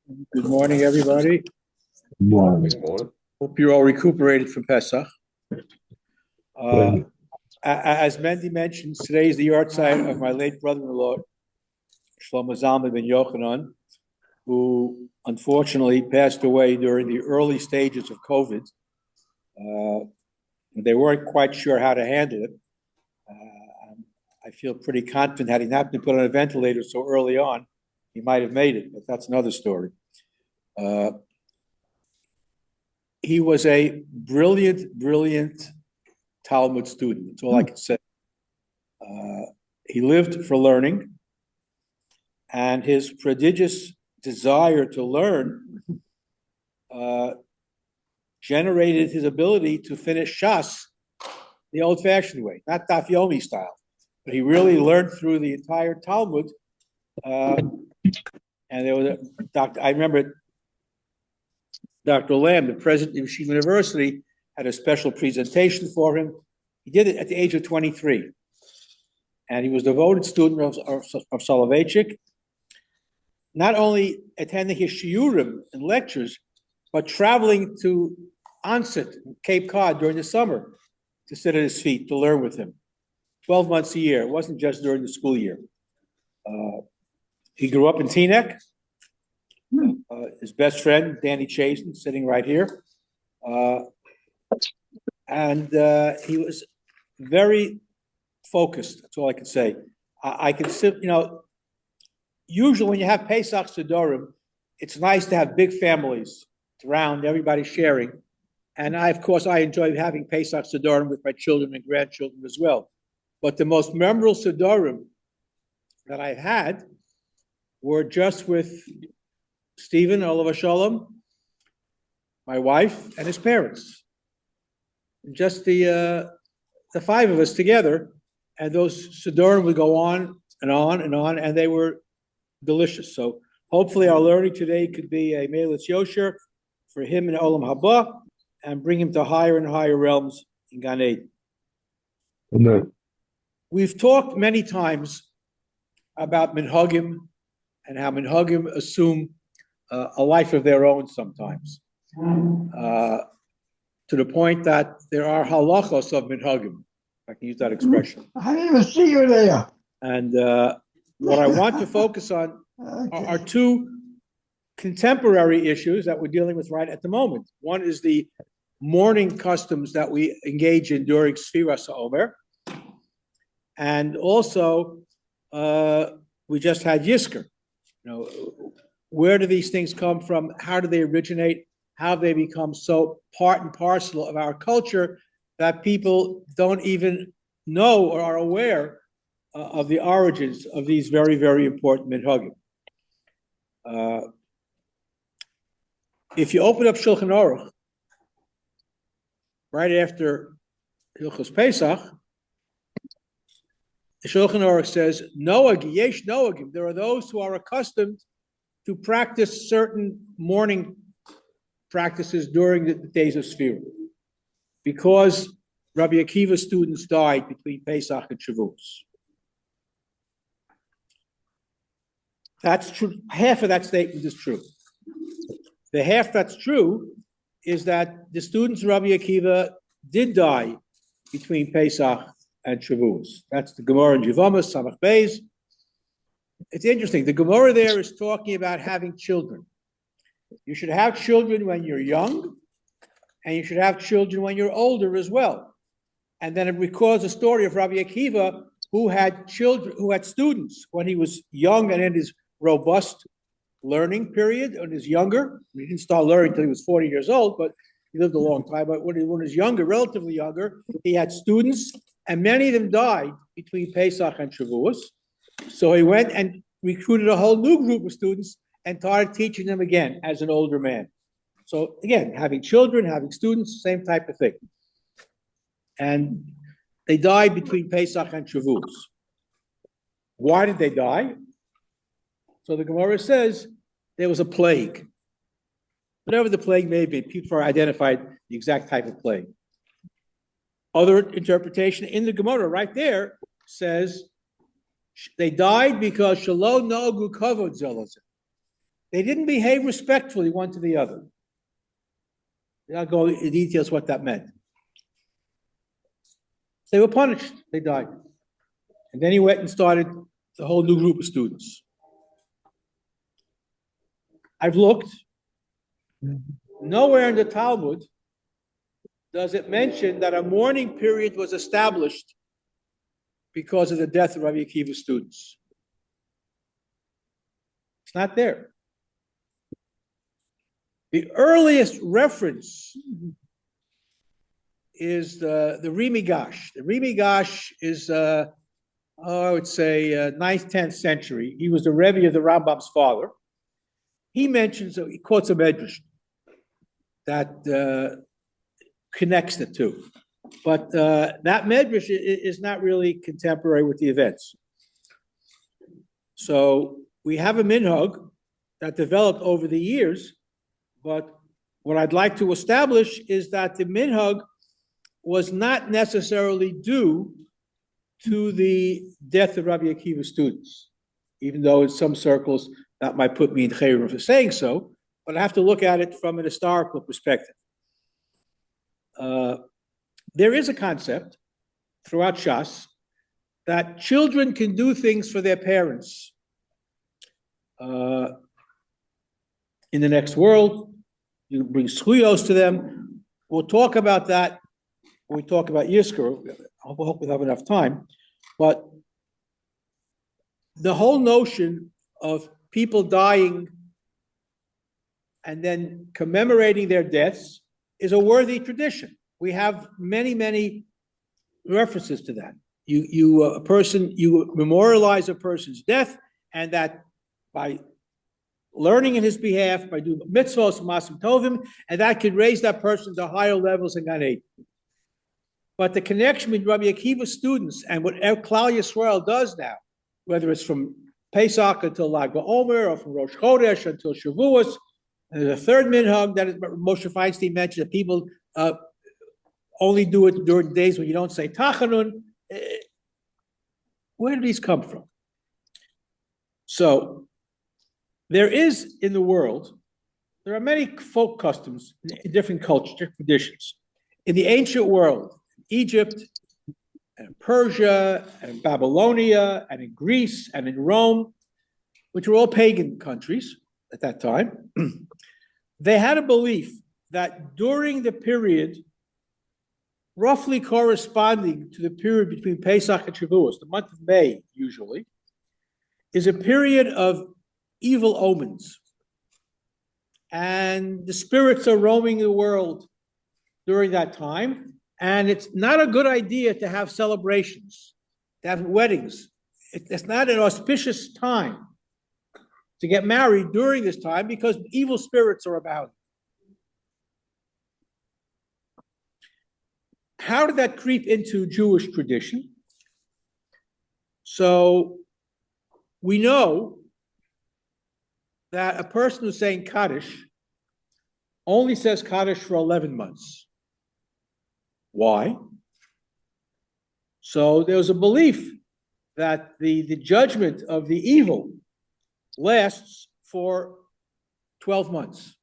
Good morning, everybody. Morning. Hope you're all recuperated from Pesach. As Mendy mentioned, today is the yahrzeit of my late brother-in-law, Shlomo Zalman ben Yochanan, who unfortunately passed away during the early stages of COVID. They weren't quite sure how to handle it. I feel pretty confident had he not been put on a ventilator so early on, he might have made it, but that's another story. He was a brilliant Talmud student. That's all I can say. He lived for learning, and his prodigious desire to learn generated his ability to finish Shas the old-fashioned way, not Daf Yomi style, but he really learned through the entire Talmud. And there was I remember Dr. Lamb, the president of Yeshiva University, had a special presentation for him. He did it at the age of 23. And he was a devoted student of Soloveitchik, not only attending his shiurim and lectures, but traveling to Onset, Cape Cod during the summer to sit at his feet, to learn with him. 12 months a year. It wasn't just during the school year. He grew up in Teaneck. His best friend, Danny Chasen, sitting right here. And he was very focused. That's all I can say. I can sit, usually when you have Pesach Sidorim, it's nice to have big families around, everybody sharing. And of course, I enjoy having Pesach Sidorim with my children and grandchildren as well. But the most memorable Sidorim that I've had were just with Stephen, Olav Shalom, my wife, and his parents. Just the five of us together, and those Sidorim would go on and on and on, and they were delicious. So hopefully our learning today could be a Melitz Yosher for him in Olam Haba, and bring him to higher and higher realms in Gan Eden. Amen. We've talked many times about minhagim and how minhagim assume a life of their own sometimes, to the point that there are halachos of minhagim. If I can use that expression. I didn't even see you there. And what I want to focus on are two contemporary issues that we're dealing with right at the moment. One is the mourning customs that we engage in during Sfiras HaOmer. And also, we just had Yizkor. Where do these things come from? How do they originate? How have they become so part and parcel of our culture that people don't even know or are aware of the origins of these very, very important minhagim? If you open up Shulchan Aruch right after Hilchos Pesach, the Shulchan Aruch says, Noag, yesh noagim. There are those who are accustomed to practice certain mourning practices during the days of Sfirah, because Rabbi Akiva's students died between Pesach and Shavuos. That's true. Half of that statement is true. The half that's true is that the students of Rabbi Akiva did die between Pesach and Shavuos. That's the Gemara in Yevamos, Samach Beis. It's interesting. The Gemara there is talking about having children. You should have children when you're young, and you should have children when you're older as well. And then it records a story of Rabbi Akiva, who had children, who had students when he was young and in his robust learning period. When he was younger, he didn't start learning until he was 40 years old, but he lived a long time. But when he was younger, relatively younger, he had students, and many of them died between Pesach and Shavuos. So he went and recruited a whole new group of students and started teaching them again as an older man. So again, having children, having students, same type of thing. And they died between Pesach and Shavuos. Why did they die? So the Gemara says there was a plague. Whatever the plague may be, people identified the exact type of plague. Other interpretation in the Gemara right there says they died because Shalom Nogu Kavod Zelazim. They didn't behave respectfully one to the other. I'll go into details what that meant. They were punished. They died. And then he went and started the whole new group of students. I've looked. Nowhere in the Talmud does it mention that a mourning period was established because of the death of Rabbi Akiva's students. It's not there. The earliest reference is the Rimigash. The Rimigash is, I would say, 9th, 10th century. He was the Rebbe of the Rambam's father. He mentions, he quotes a medrash that connects the two. But that medrash is not really contemporary with the events. So we have a minhag that developed over the years, but what I'd like to establish is that the minhag was not necessarily due to the death of Rabbi Akiva's students, even though in some circles that might put me in chayrim for saying so, but I have to look at it from an historical perspective. There is a concept throughout Shas that children can do things for their parents in the next world. You bring schuyos to them. We'll talk about that when we talk about Yizkor. I hope we'll have enough time. But the whole notion of people dying and then commemorating their deaths is a worthy tradition. We have many, many references to that. You memorialize a person's death, and that by learning in his behalf, by doing mitzvahs, masim tovim, and that could raise that person to higher levels in Gan Eden. But the connection between Rabbi Akiva's students and what Klal Yisrael does now, whether it's from Pesach until Lag BaOmer or from Rosh Chodesh until Shavuos, and there's a third minhag that Moshe Feinstein mentioned that people only do it during days when you don't say Tachanun. Where do these come from? So there is in the world, there are many folk customs in different cultures, different traditions. In the ancient world, Egypt and Persia and Babylonia and in Greece and in Rome, which were all pagan countries at that time, they had a belief that during the period roughly corresponding to the period between Pesach and Shavuos, the month of May usually, is a period of evil omens. And the spirits are roaming the world during that time. And it's not a good idea to have celebrations, to have weddings. It's not an auspicious time to get married during this time because evil spirits are about. How did that creep into Jewish tradition? So we know that a person who's saying Kaddish only says Kaddish for 11 months. Why? So there's a belief that the judgment of the evil lasts for 12 months.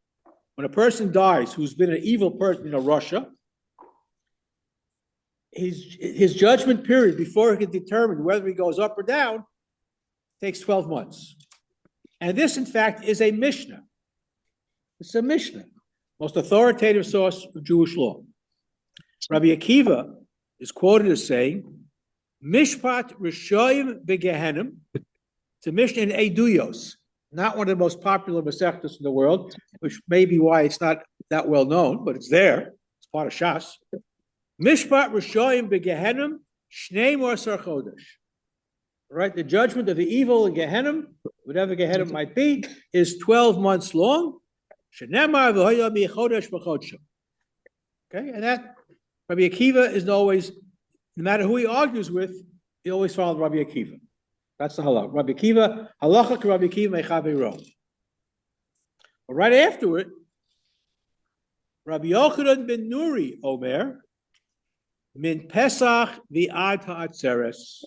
When a person dies who's been an evil person in Russia, his judgment period before he can determine whether he goes up or down takes 12 months. And this, in fact, is a Mishnah. It's a Mishnah, most authoritative source of Jewish law. Rabbi Akiva is quoted as saying, Mishpat Rishoyim Begehenim. It's a Mishnah in Eduyos, not one of the most popular Masechtas in the world, which may be why it's not that well known, but it's there. It's part of Shas. Mishpat Rishoyim Begehenim Shnei Mosar Chodesh. Right, the judgment of the evil in Gehenim, whatever Gehenim might be, is 12 months long. Shenemar v'hoya michodesh b'chodshim. Okay, and that Rabbi Akiva is always, no matter who he argues with, he always follows Rabbi Akiva. That's the halach. Rabbi Akiva, halacha to Rabbi Akiva mechaveiro. But right after it, Rabbi Yochanan ben Nuri Omer, min Pesach v'ad ha'atzeres,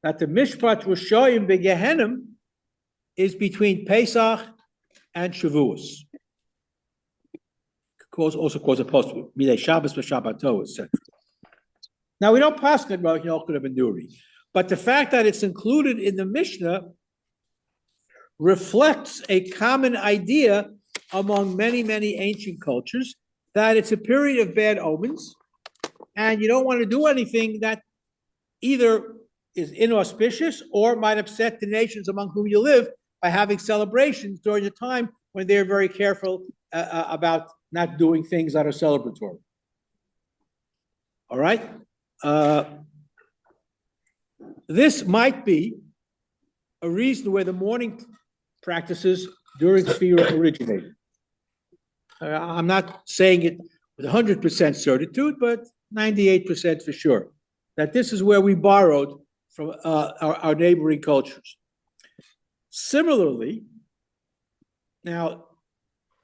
that the Mishpat Rishoyim beGehenim is between Pesach and Shavuos. Also calls a post, Milei Shabbos, Shabbato, etc. Now, we don't pass it about Yochanan ben Nuri, but the fact that it's included in the Mishnah reflects a common idea among many, many ancient cultures that it's a period of bad omens, and you don't want to do anything that either is inauspicious or might upset the nations among whom you live by having celebrations during a time when they're very careful about not doing things that are celebratory. All right? This might be a reason where the mourning practices during Shiur originated. I'm not saying it with 100% certitude, but 98% for sure, that this is where we borrowed from our neighboring cultures. Similarly, now,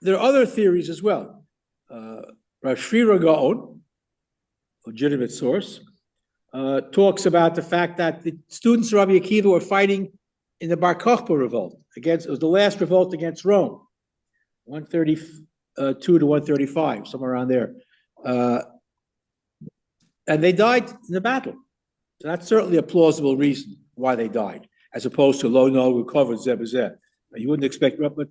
there are other theories as well. Rav Shiur Gaon, legitimate source, talks about the fact that the students of Rabbi Akiva were fighting in the Bar Kokhba revolt. It was the last revolt against Rome, 132 to 135, somewhere around there. And they died in the battle. So that's certainly a plausible reason why they died, as opposed to lo no recovered zebazeh. You wouldn't expect, but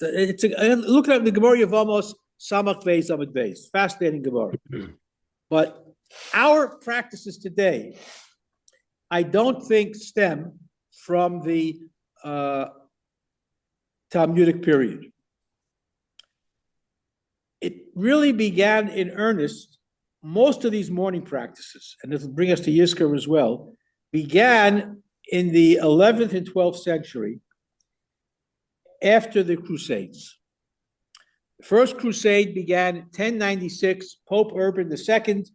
looking at the Gemara Yevamos, Samach Beis Amud Beis, fascinating Gemara. But our practices today, I don't think stem from the Talmudic period. It really began in earnest. Most of these mourning practices, and this will bring us to Yizkor as well, began in the 11th and 12th century after the Crusades. The First Crusade began in 1096. Pope Urban II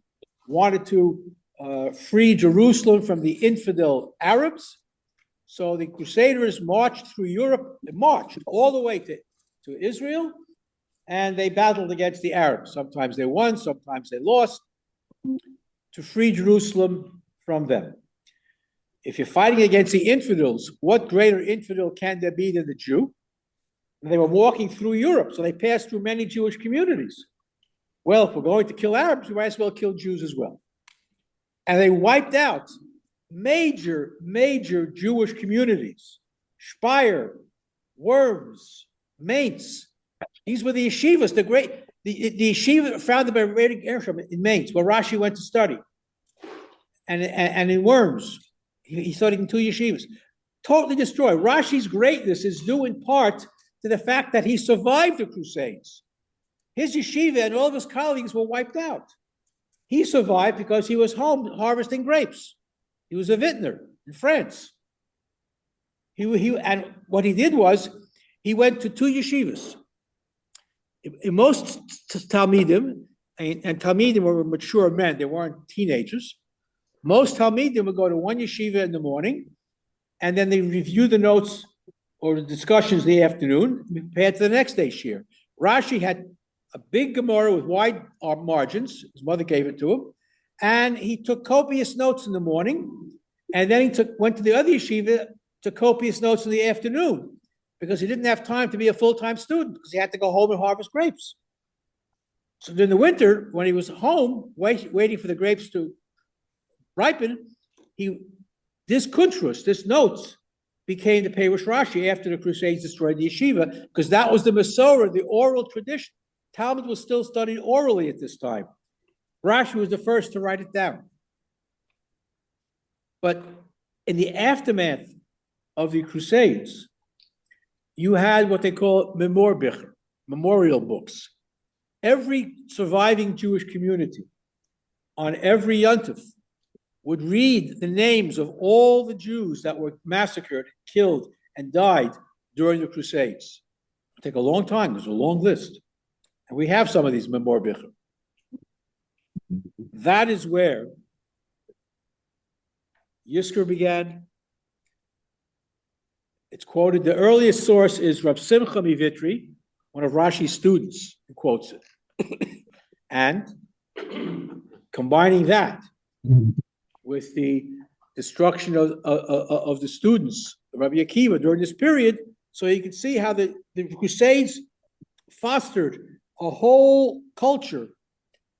wanted to free Jerusalem from the infidel Arabs. So the Crusaders marched through Europe, they marched all the way to Israel, and they battled against the Arabs. Sometimes they won, sometimes they lost, to free Jerusalem from them. If you're fighting against the infidels, what greater infidel can there be than the Jew? And they were walking through Europe, so they passed through many Jewish communities. Well, if we're going to kill Arabs, we might as well kill Jews as well. And they wiped out major Jewish communities. Speyer, Worms, Mainz. These were the yeshivas, the yeshiva founded by Rabbi Gershom in Mainz, where Rashi went to study. And in Worms, he studied in two yeshivas. Totally destroyed. Rashi's greatness is due in part to the fact that he survived the Crusades. His yeshiva and all of his colleagues were wiped out. He survived because he was home harvesting grapes. He was a vintner in France. And what he did was, he went to two yeshivas. In most Talmidim, and Talmidim were mature men, they weren't teenagers. Most Talmidim would go to one yeshiva in the morning, and then they review the notes or the discussions in the afternoon, compared to the next day's shiur. Rashi had a big Gemara with wide margins. His mother gave it to him. And he took copious notes in the morning, and then he went to the other yeshiva, took copious notes in the afternoon, because he didn't have time to be a full-time student, because he had to go home and harvest grapes. So during the winter, when he was home, waiting for the grapes to ripen, this notes, became the Perush Rashi after the Crusades destroyed the yeshiva, because that was the Masorah, the oral tradition. Talmud was still studied orally at this time. Rashi was the first to write it down. But in the aftermath of the Crusades, you had what they call Memorbicher, memorial books. Every surviving Jewish community on every Yontif would read the names of all the Jews that were massacred, killed, and died during the Crusades. It'll take a long time. There's a long list. And we have some of these Memorbicher. That is where Yizkor began. It's quoted, the earliest source is Rav Simcha Mivitri, one of Rashi's students, who quotes it. And combining that with the destruction of the students, Rabbi Akiva, during this period, So you can see how the Crusades fostered a whole culture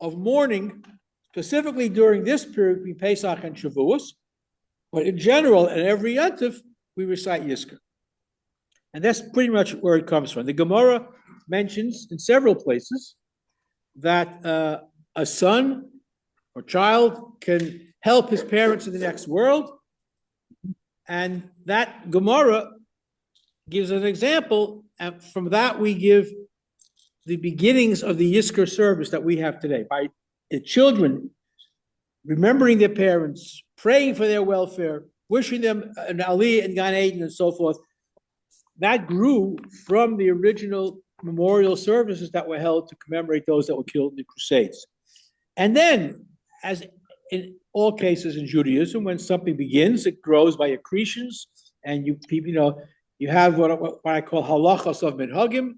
of mourning, specifically during this period between Pesach and Shavuos. But in general, at every Yontif, we recite Yizkor. And that's pretty much where it comes from. The Gemara mentions in several places that a son or child can help his parents in the next world. And that Gemara gives an example, and from that we give the beginnings of the Yizkor service that we have today, by the children remembering their parents, praying for their welfare, wishing them an Aliyah and Gan Eden and so forth. That grew from the original memorial services that were held to commemorate those that were killed in the Crusades. And then, as in all cases in Judaism, when something begins, it grows by accretions, and you have what I call halachos of minhagim,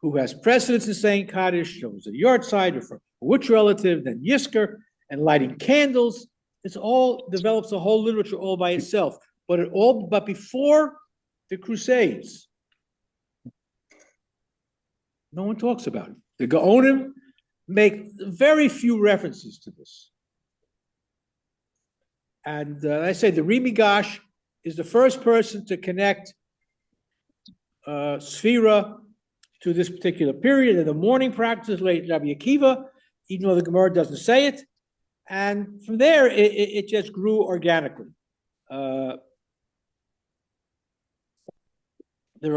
who has precedence in saying Kaddish, was a yahrzeit or for which relative, then Yizkor, and lighting candles. It's all develops a whole literature all by itself. But before the Crusades, no one talks about it. The Gaonim make very few references to this. And I say the Rimigash is the first person to connect Sfira to this particular period, and the mourning practices late Rabbi Akiva, even though the Gemara doesn't say it. And from there, it just grew organically. There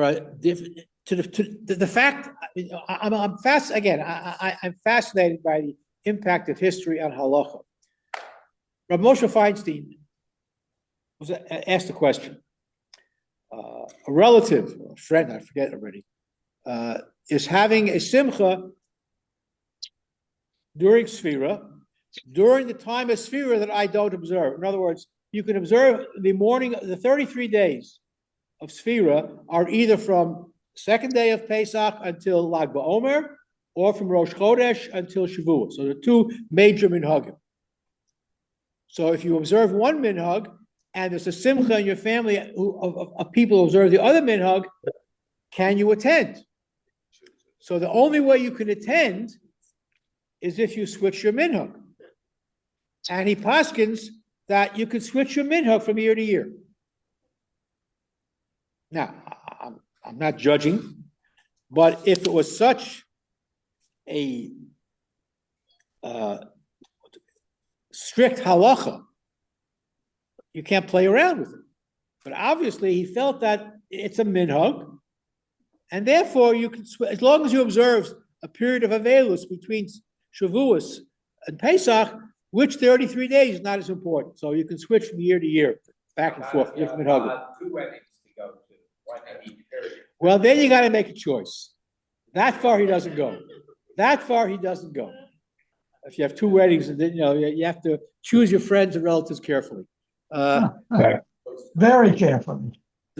are the fact. I'm fascinated by the impact of history on halacha. Rabbi Moshe Feinstein was asked a question. A relative, a friend, I forget already, is having a simcha during Sfira, during the time of Sfira that I don't observe. In other words, you can observe the morning, the 33 days of Sfira are either from second day of Pesach until Lag BaOmer, or from Rosh Chodesh until Shavuot. So the two major minhagim. So if you observe one minhag, and there's a simcha in your family of people who observe the other minhag, can you attend? So the only way you can attend is if you switch your minhag. And he paskins that you can switch your minhag from year to year. Now, I'm not judging, but if it was such a strict halacha, you can't play around with it. But obviously, he felt that it's a minhag, and therefore you can, as long as you observe a period of avelus between Shavuos and Pesach, which 33 days is not as important. So you can switch from year to year, back and forth, different minhagim. Two weddings to go to. One at each period. Well, then you got to make a choice. That far he doesn't go. If you have two weddings, and then you have to choose your friends and relatives carefully. Very carefully.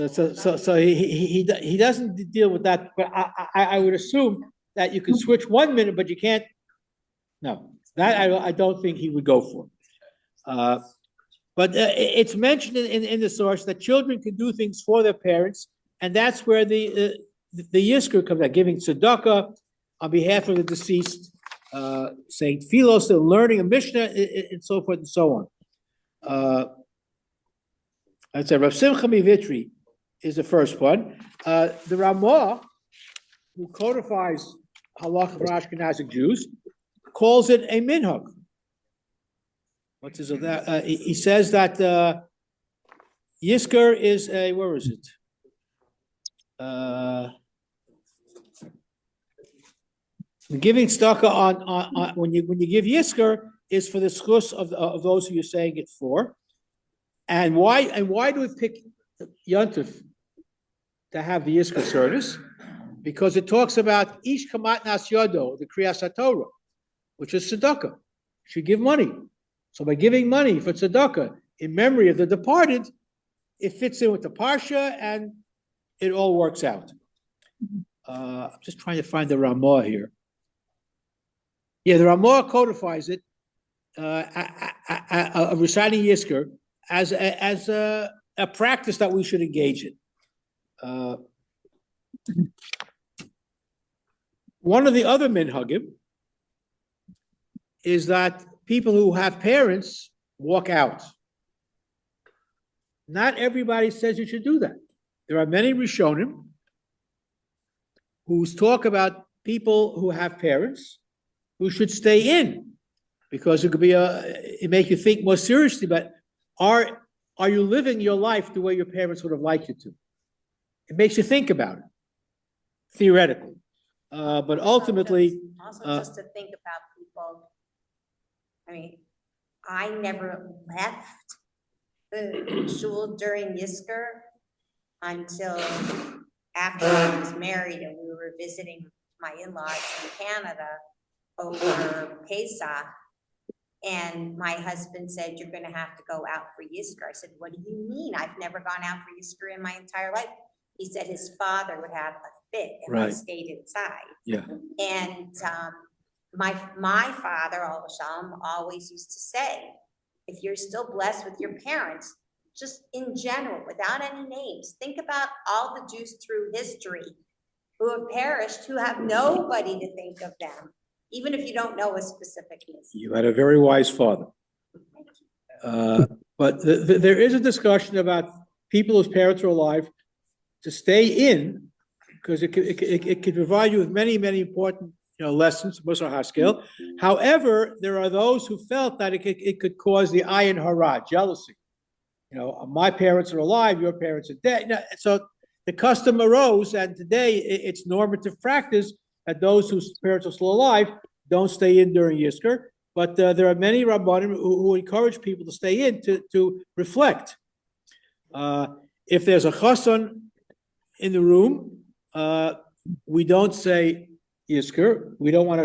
So he doesn't deal with that. But I would assume that you can switch 1 minute, but you can't. No, that I don't think he would go for. But it's mentioned in the source that children can do things for their parents, and that's where the Yizkor comes out, giving tzedakah on behalf of the deceased, saying philos, learning a Mishnah, and so forth and so on. I'd say Rav Simcha Mivitri is the first one. The Ramah, who codifies halacha for Ashkenazic Jews, calls it a minhag. He says that Yizkor is a, where is it? Giving tzedakah on when you give Yizkor is for the schus of those who you're saying it for. And why do we pick Yontif to have the Yizkor service? Because it talks about ish kamat nas yodo, the kriyas haTorah, which is tzedakah. Should give money. So by giving money for tzedakah in memory of the departed, it fits in with the parsha and it all works out. I'm just trying to find the Ramah here. Yeah, the Ramah codifies it, reciting Yizkor as a practice that we should engage in. Uh, One of the other minhagim is that people who have parents walk out. Not everybody says you should do that. There are many Rishonim who talk about people who have parents who should stay in, because it could be it make you think more seriously about, are you living your life the way your parents would have liked you to? It makes you think about it, theoretically. But ultimately, Also, just to think about people, I mean, I never left the shul during Yisker until after I was married and we were visiting my in-laws in Canada over Pesach. And my husband said, "You're gonna have to go out for Yisker." I said, "What do you mean? I've never gone out for Yisker in my entire life." He said his father would have a fit if I Right. stayed inside. yeah, And my father, Al Shalom, always used to say, if you're still blessed with your parents, just in general, without any names, think about all the Jews through history who have perished, who have nobody to think of them, even if you don't know a specific name. you had a very wise father. But there is a discussion about people whose parents are alive to stay in, because it could provide you with many, many important, lessons, Musar Haskell. However, there are those who felt that it could cause the ayin hara, jealousy. My parents are alive, your parents are dead. So the custom arose, and today it's normative practice that those whose parents are still alive don't stay in during Yisker. But there are many Rabbanim who encourage people to stay in to reflect. If there's a chassan in the room, we don't say Yisker. We don't want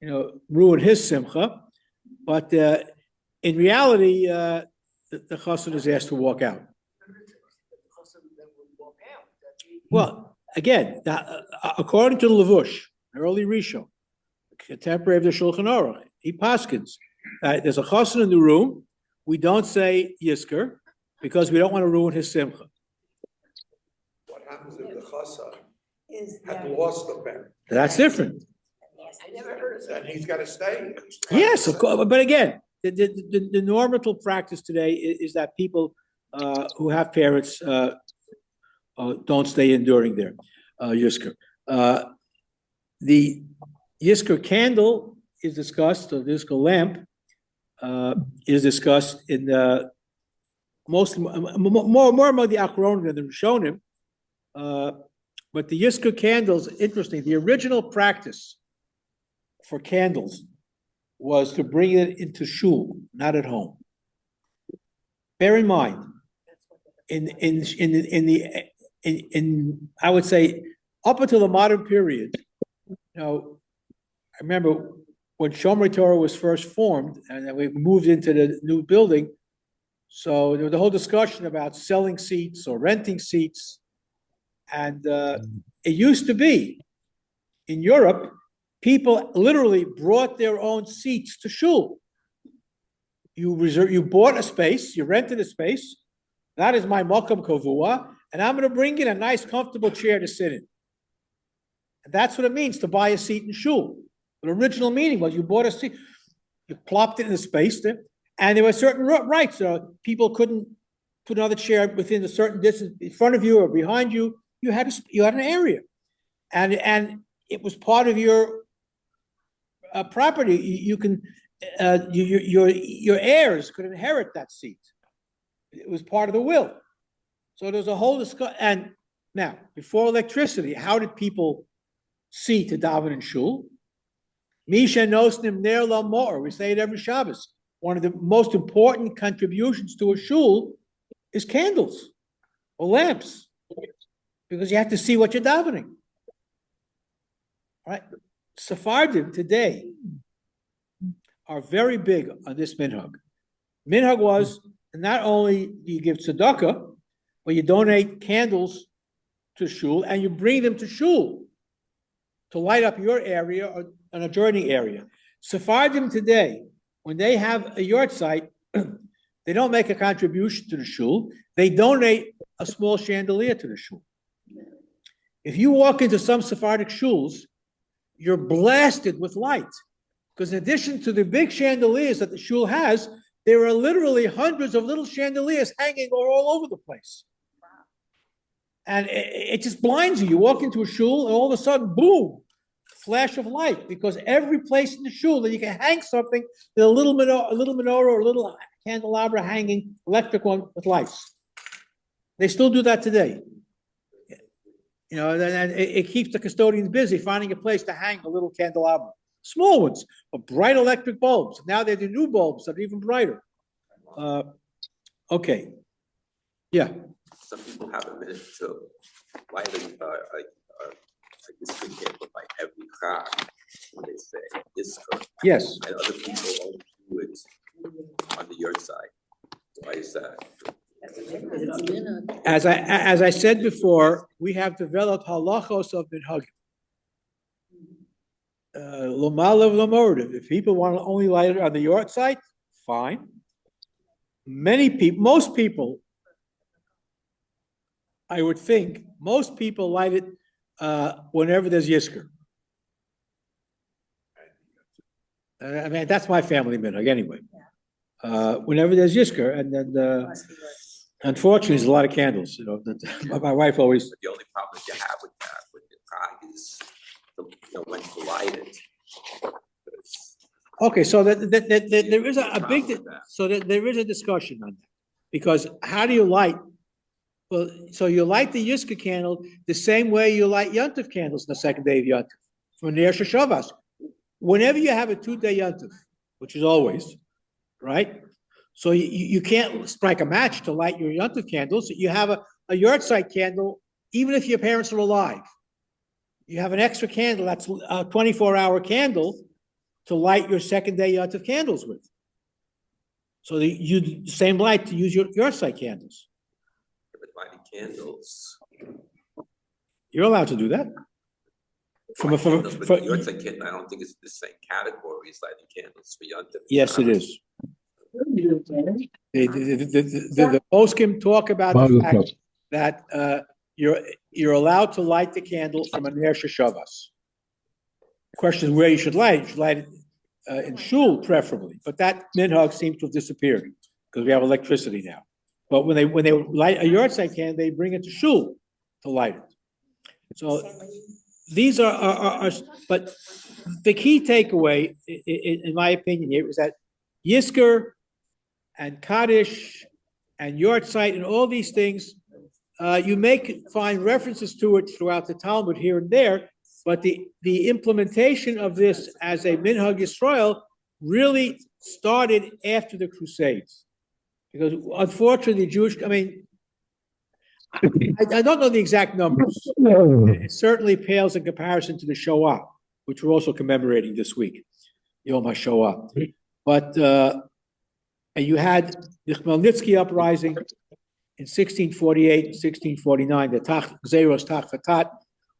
to, ruin his simcha. But in reality, the chassan is asked to walk out. Well, again, according to the Levush, early Rishon, contemporary of the Shulchan Aruch, he paskins there's a chassan in the room. We don't say Yisker because we don't want to ruin his simcha. What happens if the chassan Is had that- lost the parent? That's different. I never heard of Then he's got to stay. Yes, of course. But again, the normative practice today is that people who have parents don't stay in during their Yisker. The Yisker candle is discussed, or the Yisker lamp is discussed in the more among the Achronim than the Rishonim. But the Yisker candles, interesting. The original practice for candles was to bring it into shul, not at home. Bear in mind, in I would say up until the modern period, I remember when Shomer Torah was first formed, and then we moved into the new building. So there was a whole discussion about selling seats or renting seats, and it used to be in Europe, people literally brought their own seats to shul. You bought a space, you rented a space. That is my makam kavua, and I'm going to bring in a nice, comfortable chair to sit in. And that's what it means to buy a seat in shul. The original meaning was you bought a seat, you plopped it in a space there, and there were certain rights. People couldn't put another chair within a certain distance in front of you or behind you. You had an area, and it was part of your property. You can your heirs could inherit that seat. It was part of the will. So there's a whole discussion. And now, before electricity, how did people see to daven in shul? Misha nosnim ner lamor. We say it every Shabbos. One of the most important contributions to a shul is candles or lamps, because you have to see what you're davening. All right? Sephardim today are very big on this minhag. Minhag was not only do you give tzedakah, but you donate candles to shul and you bring them to shul to light up your area or an adjoining area. Sephardim today, when they have a yard site, they don't make a contribution to the shul. They donate a small chandelier to the shul. If you walk into some Sephardic shuls, you're blasted with light. Because in addition to the big chandeliers that the shul has, there are literally hundreds of little chandeliers hanging all over the place. And it just blinds you. You walk into a shul and all of a sudden, boom, flash of light. Because every place in the shul that you can hang something, there's a little menorah or a little candelabra hanging, electric one with lights. They still do that today. You know, and it keeps the custodians busy finding a place to hang a little candelabra. Small ones, but bright electric bulbs. Now they're the new bulbs that are even brighter. Okay. Yeah. Some people have a minute to light a disco candle by every car when they say disco. Yes. And other people only do it on the yard side. Why is that? As I said before, we have developed halachos of minhagim. Lomalav lomordiv. If people want to only light it on the yard side, fine. Most people, I would think, most people light it whenever there's yisker. I mean, that's my family minhag anyway. Whenever there's yisker, and then unfortunately, there's a lot of candles. You know, my wife always. But the only problem you have with that, with the car, is when to light it. Okay, so there is a big, Problem with that. so there is a discussion on that. Because how do you light? Well, so you light the Yiska candle the same way you light Yontif candles on the second day of Yontif, from Ner Sheshavas. Whenever you have a 2-day Yontif, which is always, right? So you can't strike a match to light your Yontif candles. You have a yard side candle, even if your parents are alive. You have an extra candle, that's a 24-hour candle to light your second day Yontif candles with. So the same light to use your yard side candles. But lighting candles. You're allowed to do that. But the yard side candle, I don't think it's the same category as lighting candles for Yontif. Yes, it is. The poskim talk about the fact that you're allowed to light the candle from a ner sheshavas. The question is where you should light it. You should light it in shul preferably, but that minhag seems to have disappeared because we have electricity now. But when they light a yard side candle, they bring it to shul to light it. So these are but the key takeaway, in my opinion, here is that Yisker and Kaddish and yard site and all these things, you find references to it throughout the Talmud here and there, but the implementation of this as a Minhag Yisrael really started after the Crusades. Because unfortunately, I don't know the exact numbers. It certainly pales in comparison to the Shoah, which we're also commemorating this week, Yom HaShoah. But you had the Khmelnytsky uprising in 1648, 1649, the Gzeros Tachvatat,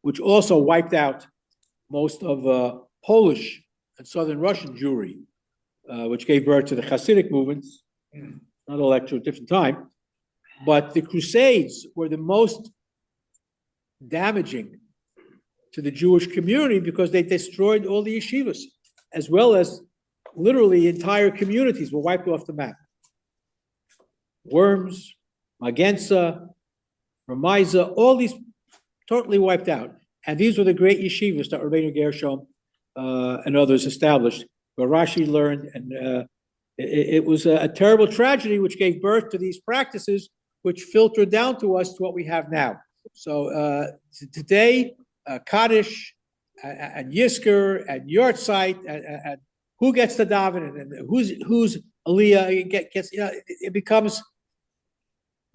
which also wiped out most of Polish and Southern Russian Jewry, which gave birth to the Hasidic movements. Another lecture at a different time. But the Crusades were the most damaging to the Jewish community because they destroyed all the yeshivas, as well as literally entire communities were wiped off the map. Worms, Magensa, Ramaiza, all these totally wiped out. And these were the great yeshivas that Rabbeinu Gershom and others established, where Rashi learned. And it was a terrible tragedy which gave birth to these practices which filtered down to us to what we have now. So today, Kaddish and Yisker and Yortzeit and who gets the daven and who's Aliyah gets, it becomes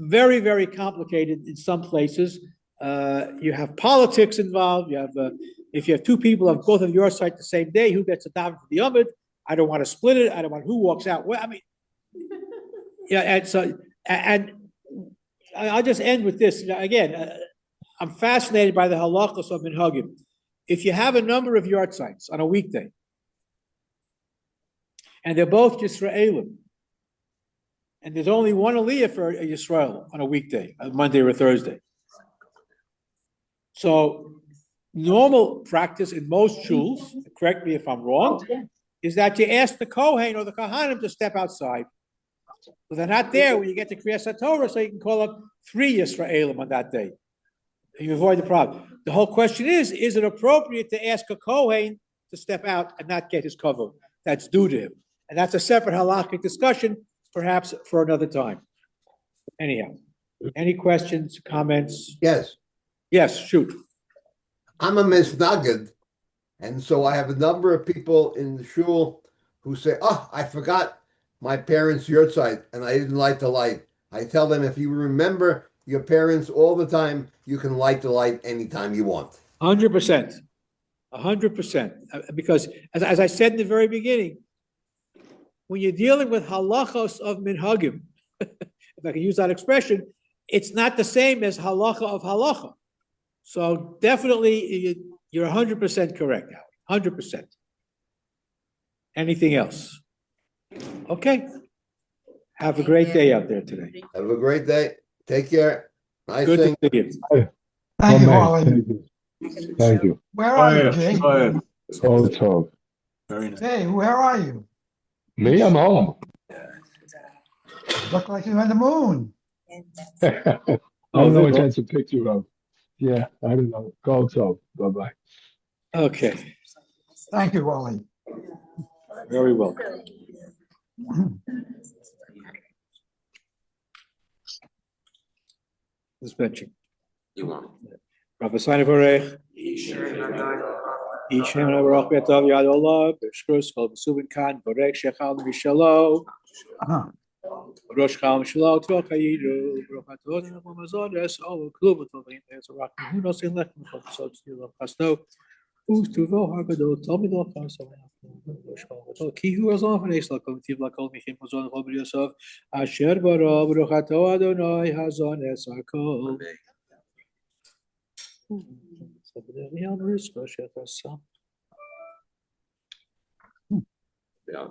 very, very complicated in some places. You have politics involved. You have if you have two people of both of your side the same day, who gets a daven for the Yomid? I don't want to split it. I don't want who walks out. Well, I mean, and so and I'll just end with this again. I'm fascinated by the halachos of minhagim. If you have a number of yard sites on a weekday, and they're both Yisraelim, and there's only one aliyah for a Yisrael on a weekday, a Monday or a Thursday. So normal practice in most shuls, correct me if I'm wrong, is that you ask the Kohen or the Kohanim to step outside. But they're not there when you get to Kriyas HaTorah, so you can call up 3 Yisraelim on that day. You avoid the problem. The whole question is it appropriate to ask a Kohen to step out and not get his cover? That's due to him. And that's a separate halakhic discussion, perhaps for another time. Anyhow, any questions, comments? Yes, Yes, shoot. I'm a misnagid, and so I have a number of people in the shul who say, "Oh, I forgot my parents' yurtzeit, and I didn't light the light." I tell them, if you remember your parents all the time, you can light the light anytime you want. 100%. 100%. Because as I said in the very beginning, when you're dealing with halachos of minhagim, if I can use that expression, it's not the same as halacha of halacha. So definitely, you're 100% correct, Howard. 100%. Anything else? Okay. Have a great day out there today. Have a great day. Take care. Nice Good thing. to see you. Oh, Thank you, man, Wally. thank you. Thank you. Where are you, Jay? All talk. Jay, where are you? Me, I'm home. Look like you're on the moon. I don't know what that's a picture of. Yeah, I don't know. Go talk. Bye-bye. Okay, Thank you, Wally. very well. Who's benching? You want. Rabbi Sign Varech. Ishem Navarach Betav Yad Olah, Beshkrus, Kol Besubin Khan, Varech Shechal Mishalo, Uh-huh. Rosh Chal Mishalo, Tvach Hayidu, Brochaton, Mamazon, Es, Ol, Klub, Tovim, Es, Rak, Hunos, in Lech, Machot, Stil, Chasto, Ustuvo, Hagado, Tomidol, Chasto, Ki who was often Esla, Komitiv, Lakol, Michim, Mazon, Robert Yosef, Asher Bara, Brochato, Adonai, Hazon, Es, Akol. Yeah.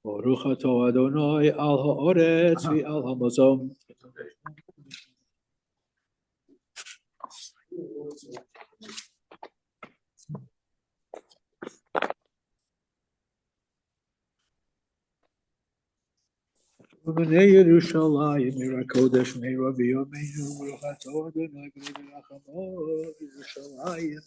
Baruch atah Adonai al haaretz ve'al hamazon. U'bnei Yerushalayim Ira Kodesh Meira v'yomeinu Baruch atah Adonai b'nei v'rachamo Yerushalayim.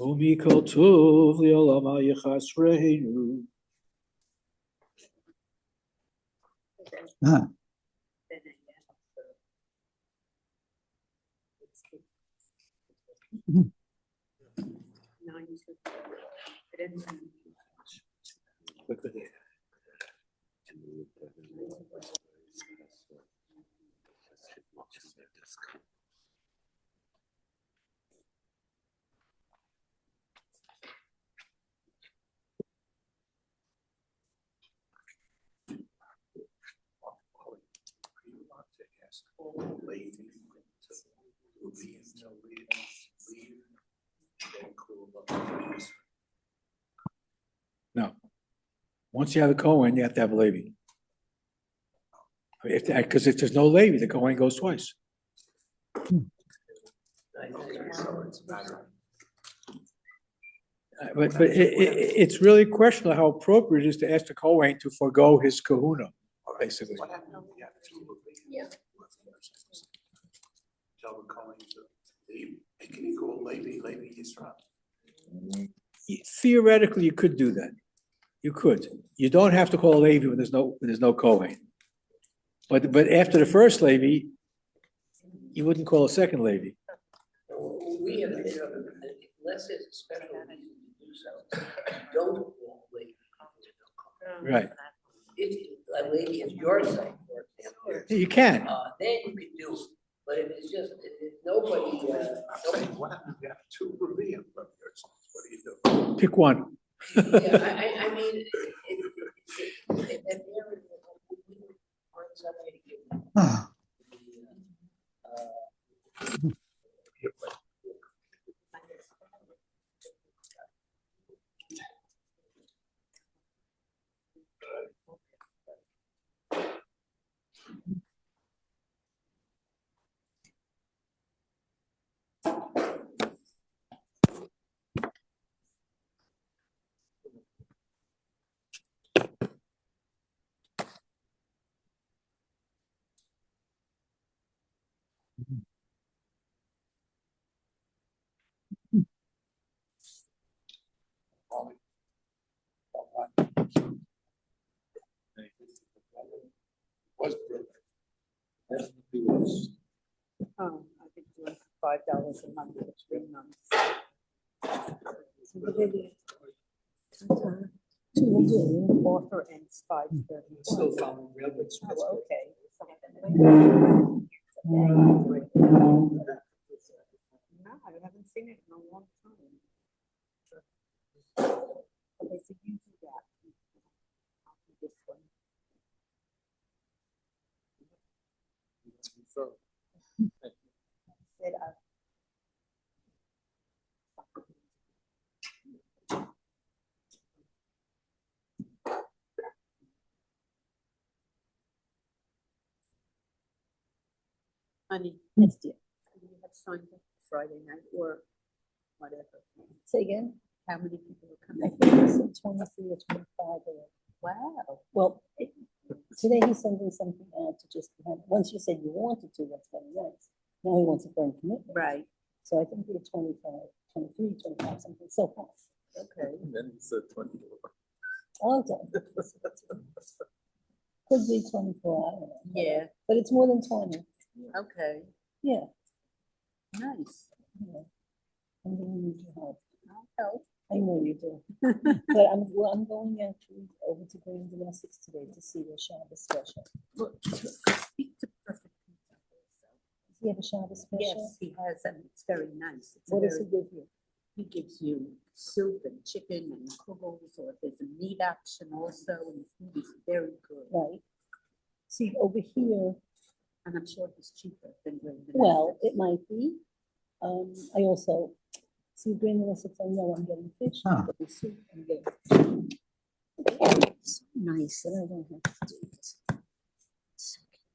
Umikol tov li'olam ha'yichasreinu. Uh-huh. No. Once you have a Kohen, you have to have a Levi. Because if there's no Levi, the Kohen goes twice. But it's really questionable how appropriate it is to ask the Kohen to forego his kahuna, basically. Yeah. Tell the Kohen to leave, can you go Levi Yisrael? Theoretically, you could do that. You could. You don't have to call a Levi when there's no Kohen. But after the first Levi, you wouldn't call a second Levi. We have, unless there's a special reason to do so, don't call Levi. Right. If a lady is your site, for example. You can. Then you can do it, but if it's just, if nobody, What happens if you have two Revi'im from your sons? What do you do? Pick one. yeah, I mean, if there is, we would find somebody to give. Huh. Was broken. Oh, I think it was $5 a month for 3 months. Offer ends 5/30. Still following railroad. Oh, okay. No, I haven't seen it in a long time. Okay, so you do that. I'll do this one. Said, honey, yes, dear. You have signed up Friday night or whatever. Say again? How many people are I coming? think he said 23 or 25 or, Wow. well, today he's sending something out to just have, once you said you wanted to, that's very nice. Now he wants a firm commitment. Right, So I think we're 25, 23, 25, something so fast. okay. And then it's 24. All done. Could be 24, I don't know. Yeah, But it's more than 20. okay, Yeah. nice. Yeah. I'm gonna need your help. I'll help. I know you do. But I'm going actually over to Greene Domestics today to see the Shabbos special. Look, speak to Perfect Pizza also. Does he have a Shabbos special? Yes, he has, and it's very nice. It's a What does he very- give you? He gives you soup and chicken and kugels, or if there's a meat option also, and the food is very good. Right. See, over here, And I'm sure it's cheaper than Greene well, Domestics. it might be. I also, see, Greene Domestics, I know I'm getting fish, I'm getting soup, I'm getting. It's nice that I don't have to do it. So cute.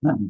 Hmm.